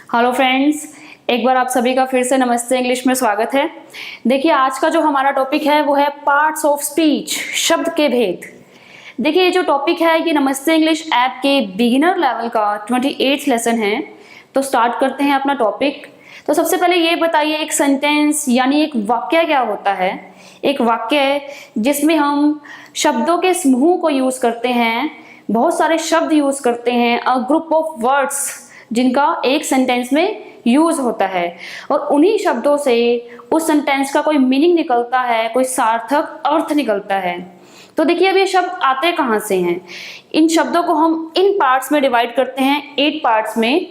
Hello friends, एक बार आप सभी का फिर से नमस्ते इंग्लिश में स्वागत है। देखिए, आज का जो हमारा टॉपिक है वो है पार्ट्स ऑफ स्पीच, शब्द के भेद। देखिए, ये जो टॉपिक है ये नमस्ते इंग्लिश ऐप के बिगिनर लेवल का 28th लेसन है। तो स्टार्ट करते हैं अपना टॉपिक। तो सबसे पहले ये बताइए, एक सेंटेंस यानी एक वाक्य क्या होता है। एक वाक्य जिसमें हम शब्दों के समूह को यूज करते हैं, बहुत सारे शब्द यूज करते हैं, अ ग्रुप ऑफ वर्ड्स जिनका एक सेंटेंस में यूज होता है और उन्हीं शब्दों से उस सेंटेंस का कोई मीनिंग निकलता है, कोई सार्थक अर्थ निकलता है। तो देखिए, अब ये शब्द आते कहाँ से हैं। इन शब्दों को हम इन पार्ट्स में डिवाइड करते हैं, 8 पार्ट्स में।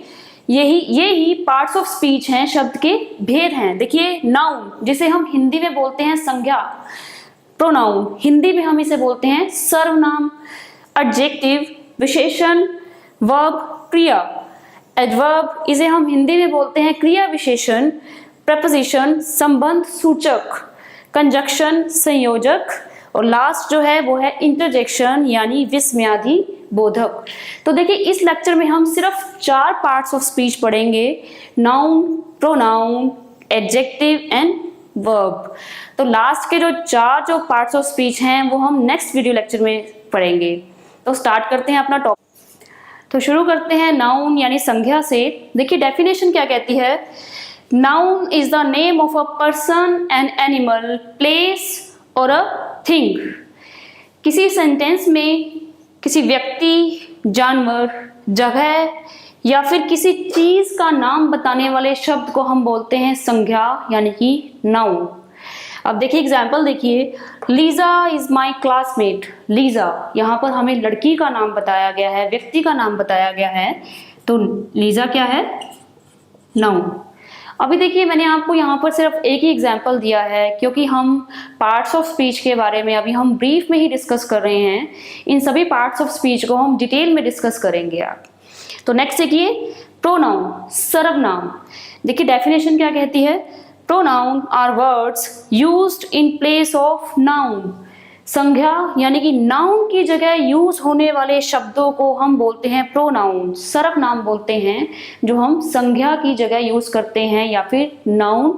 ये ही पार्ट्स ऑफ स्पीच हैं, शब्द के भेद हैं। देखिए, नाउन जिसे हम हिंदी में बोलते हैं संज्ञा, प्रोनाउन हिंदी में हम इसे बोलते हैं सर्वनाम, एडजेक्टिव विशेषण, वर्ब क्रिया, एडवर्ब इसे हम हिंदी में बोलते हैं क्रिया विशेषण, प्रपोजिशन संबंध सूचक, कंजक्शन संयोजक और लास्ट जो है वो है इंटरजेक्शन यानी विस्मयादि बोधक। तो देखिए, इस लेक्चर में हम सिर्फ 4 पार्ट्स ऑफ स्पीच पढ़ेंगे, noun, pronoun, adjective and verb. तो लास्ट के जो 4 पार्ट्स ऑफ स्पीच हैं वो हम नेक्स्ट वीडियो लेक्चर में पढ़ेंगे। तो स्टार्ट करते हैं अपना टॉपिक। तो शुरू करते हैं नाउन यानी संज्ञा से। देखिए, डेफिनेशन क्या कहती है। Noun is the name of a person, an animal, place और अ थिंग। किसी सेंटेंस में किसी व्यक्ति, जानवर, जगह या फिर किसी चीज का नाम बताने वाले शब्द को हम बोलते हैं संज्ञा यानी कि नाउन। अब देखिए एग्जाम्पल देखिए, Lisa is my classmate. Lisa, यहाँ पर हमें लड़की का नाम बताया गया है, व्यक्ति का नाम बताया गया है। तो लीजा क्या है, नाउन। अभी देखिए, मैंने आपको यहाँ पर सिर्फ एक ही एग्जाम्पल दिया है क्योंकि हम पार्ट्स ऑफ स्पीच के बारे में अभी हम ब्रीफ में ही डिस्कस कर रहे हैं। इन सभी पार्ट्स ऑफ स्पीच को हम डिटेल में डिस्कस करेंगे आप। तो नेक्स्ट देखिए, प्रोनाउन सर्वनाम। देखिए, डेफिनेशन क्या कहती है। Pronoun are words used in place of noun. संज्ञा यानी कि नाउन की जगह यूज होने वाले शब्दों को हम बोलते हैं प्रोनाउन, सर्वनाम बोलते हैं, जो हम संज्ञा की जगह यूज करते हैं या फिर नाउन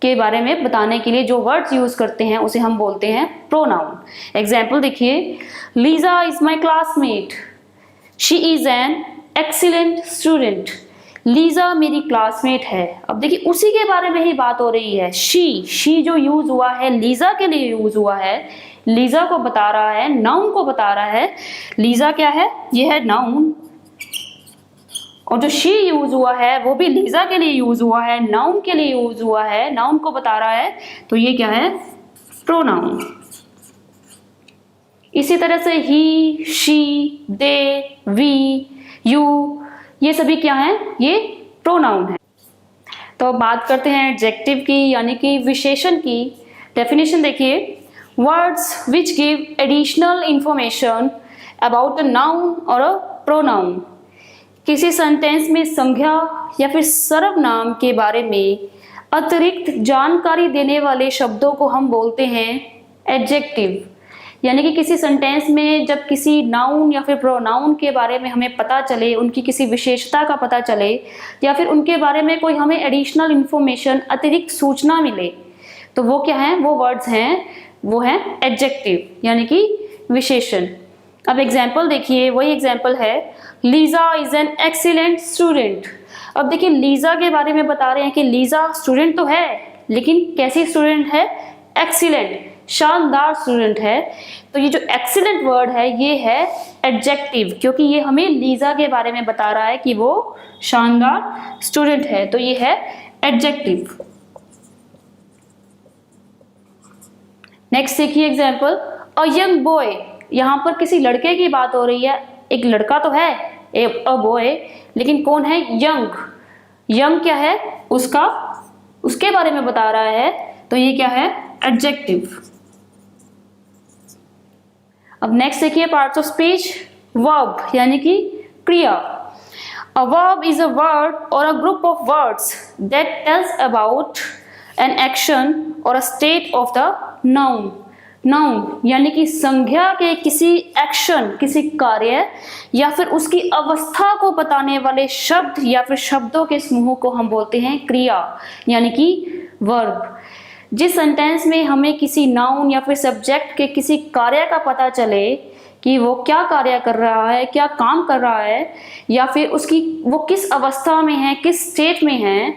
के बारे में बताने के लिए जो वर्ड्स यूज करते हैं उसे हम बोलते हैं प्रोनाउन। एग्जाम्पल देखिए, Lisa is my classmate, she is an excellent student. Lisa मेरी क्लासमेट है। अब देखिए, उसी के बारे में ही बात हो रही है। शी जो यूज हुआ है लीजा के लिए यूज हुआ है, लीजा को बता रहा है, नाउन को बता रहा है। लीजा क्या है, ये है नाउन। और जो शी यूज हुआ है वो भी लीजा के लिए यूज हुआ है, नाउन के लिए यूज हुआ है, नाउन को बता रहा है। तो ये क्या है, प्रोनाउन। इसी तरह से ही, शी, दे, वी, यू, ये सभी क्या है, ये प्रोनाउन है। तो बात करते हैं एडजेक्टिव की यानी कि विशेषण की। डेफिनेशन देखिए, words which give additional information about a noun और अ प्रोनाउन। किसी सेंटेंस में संज्ञा या फिर सर्वनाम के बारे में अतिरिक्त जानकारी देने वाले शब्दों को हम बोलते हैं एडजेक्टिव। यानी कि किसी सेंटेंस में जब किसी नाउन या फिर प्रोनाउन के बारे में हमें पता चले, उनकी किसी विशेषता का पता चले या फिर उनके बारे में कोई हमें एडिशनल इंफॉर्मेशन, अतिरिक्त सूचना मिले, तो वो क्या है, वो वर्ड्स हैं, वो है एडजेक्टिव यानी कि विशेषण। अब एग्जाम्पल देखिए, वही एग्जाम्पल है, Lisa is an excellent student. अब देखिए, लीजा के बारे में बता रहे हैं कि लीजा स्टूडेंट तो है, लेकिन कैसी स्टूडेंट है, एक्सीलेंट, शानदार स्टूडेंट है। तो ये जो एक्सीलेंट वर्ड है ये है एडजेक्टिव, क्योंकि ये हमें लीजा के बारे में बता रहा है कि वो शानदार स्टूडेंट है, तो ये है एडजेक्टिव। नेक्स्ट देखिए एग्जाम्पल, अ यंग बॉय। यहाँ पर किसी लड़के की बात हो रही है, एक लड़का तो है, अ बॉय, लेकिन कौन है, यंग। यंग क्या है, उसके बारे में बता रहा है, तो ये क्या है, एडजेक्टिव। अब नेक्स्ट देखिए पार्ट्स ऑफ स्पीच, वर्ब यानी कि क्रिया। A verb is a word or a group of words that tells about an action or a state of the noun. Noun यानी कि संज्ञा के किसी एक्शन, किसी कार्य या फिर उसकी अवस्था को बताने वाले शब्द या फिर शब्दों के समूह को हम बोलते हैं क्रिया यानी कि वर्ब। जिस सेंटेंस में हमें किसी नाउन या फिर सब्जेक्ट के किसी कार्य का पता चले कि वो क्या कार्य कर रहा है, क्या काम कर रहा है, या फिर वो किस अवस्था में है, किस स्टेट में है,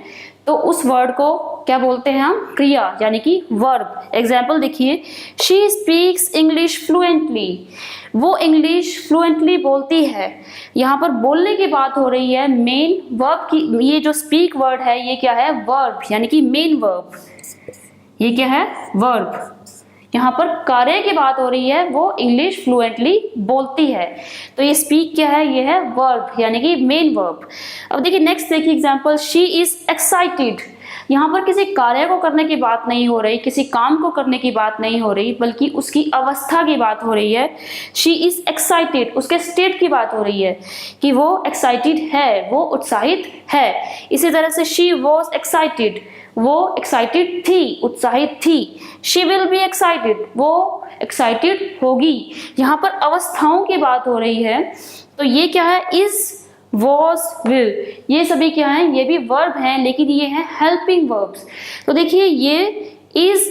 तो उस वर्ड को क्या बोलते हैं हम? क्रिया यानी कि वर्ब। एग्जाम्पल देखिए, शी स्पीक्स इंग्लिश फ्लुएंटली। वो इंग्लिश फ्लुएंटली बोलती है। यहाँ पर बोलने की बात हो रही है, मेन वर्ब की। ये जो स्पीक वर्ड है ये क्या है? वर्ब यानी कि मेन वर्ब। ये क्या है? वर्ब। यहाँ पर कार्य की बात हो रही है, वो इंग्लिश फ्लुएंटली बोलती है, तो ये स्पीक क्या है? ये है वर्ब यानी कि मेन वर्ब। अब देखिए नेक्स्ट देखिए एग्जांपल, शी इज एक्साइटेड। यहाँ पर किसी कार्य को करने की बात नहीं हो रही, किसी काम को करने की बात नहीं हो रही, बल्कि उसकी अवस्था की बात हो रही है। शी इज एक्साइटेड, उसके स्टेट की बात हो रही है कि वो एक्साइटेड है, वो उत्साहित है। इसी तरह से शी वॉज एक्साइटेड, वो एक्साइटेड थी, उत्साहित थी। शी विल बी एक्साइटेड, वो एक्साइटेड होगी। यहाँ पर अवस्थाओं की बात हो रही है, तो ये क्या है? इज, वॉज, विल, ये सभी क्या हैं? ये भी वर्ब हैं, लेकिन ये हैं हेल्पिंग वर्ब्स। तो देखिए ये is,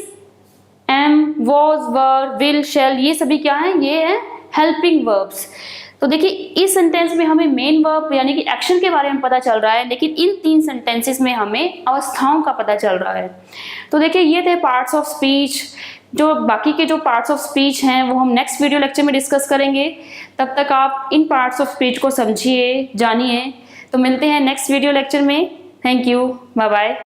am, was, were, will, shall, ये सभी क्या हैं? ये हैं हेल्पिंग वर्ब्स। तो देखिए इस सेंटेंस में हमें मेन वर्ब यानी कि एक्शन के बारे में पता चल रहा है, लेकिन इन 3 सेंटेंसेस में हमें अवस्थाओं का पता चल रहा है। तो देखिए ये थे पार्ट्स ऑफ स्पीच। जो बाकी के जो पार्ट्स ऑफ स्पीच हैं वो हम नेक्स्ट वीडियो लेक्चर में डिस्कस करेंगे। तब तक आप इन पार्ट्स ऑफ स्पीच को समझिए, जानिए। तो मिलते हैं नेक्स्ट वीडियो लेक्चर में। Thank you, bye bye.